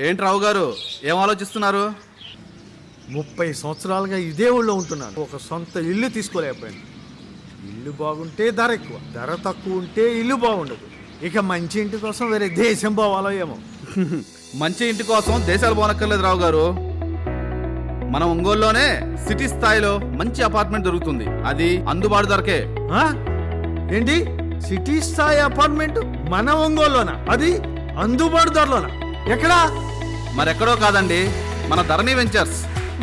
ఏంటి రావు గారు, ఏం ఆలోచిస్తున్నారు? 30 సంవత్సరాలుగా ఇదే ఊళ్ళో ఉంటున్నాను. ఒక సొంత ఇల్లు తీసుకోలేకపోయాను. ఇల్లు బాగుంటే ధర ఎక్కువ, ధర తక్కువ ఉంటే ఇల్లు బాగుండదు. ఇక మంచి ఇంటి కోసం వేరే దేశం పోవాలో ఏమో. మంచి ఇంటి కోసం దేశాలు పోనక్కర్లేదు రావు గారు. మన ఒంగోలులోనే సిటీ స్థాయిలో మంచి అపార్ట్మెంట్ దొరుకుతుంది. అది అందుబాటు ధరకే. ఆ? ఏంటి సిటీ స్థాయి అపార్ట్మెంట్ మన ఒంగోలులోనా? అది అందుబాటు ధరలోనా? ఎక్కడా? మరెక్కడో కాదండి, మన ధరణి వెంచర్స్.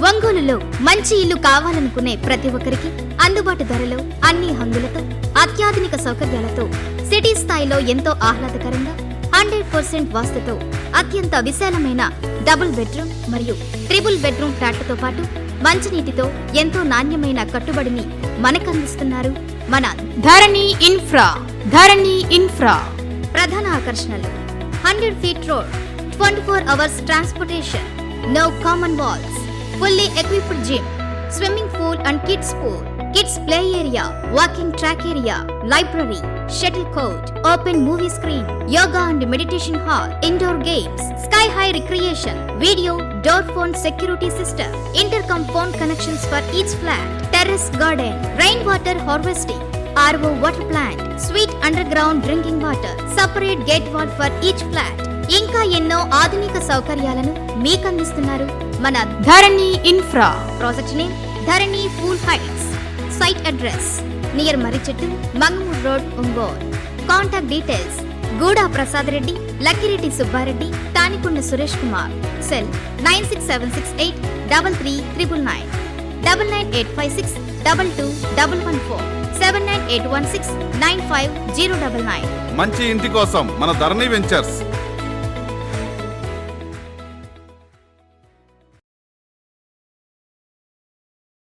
ఒంగోలులో మంచి ఇల్లు కావాలనుకునే ప్రతి ఒక్కరికి అందుబాటు ధరలో, అన్ని హంగులతో, అత్యాధునిక సౌకర్యాలతో, సిటీ స్థాయిలో ఎంతో ఆహ్లాదకరంగా 100% వాస్తుతో అత్యంత విశాలమైన డబుల్ బెడ్రూమ్ మరియు ట్రిపుల్ బెడ్రూమ్ ఫ్లాట్లతో పాటు మంచినీటితో ఎంతో నాణ్యమైన కట్టుబడిని మనకందిస్తున్నారు మన ధరణి ఇన్ఫ్రా. ధరణి ఇన్ఫ్రా ప్రధాన ఆకర్షణలు 100 feet road, 24 hours transportation, no common walls, fully equipped gym, swimming pool and kids pool, kids play area, walking track area, library, shuttle court, open movie screen, yoga and meditation hall, indoor games, sky high recreation, video, door phone security system, intercom phone connections for each flat, terrace garden, rainwater harvesting, RO water plant, sweet underground drinking water, separate gate wall for each flat. ఇంకా ఎన్నో ఆధునిక సౌకర్యాలను మీకందిస్తున్నారు మన Dharani infra. Project name Dharani pool heights. Site address near మర్రిచెట్టు, Mangamuru road, Ongole. Contact details గూడా Prasad Reddy, Lakkireddy Subbareddy, Tanikonda Suresh Kumar. Cell 9676833999, 9985622114, 79816950999. మంచి ఇంటి కోసం మన ధరణి వెంచర్స్.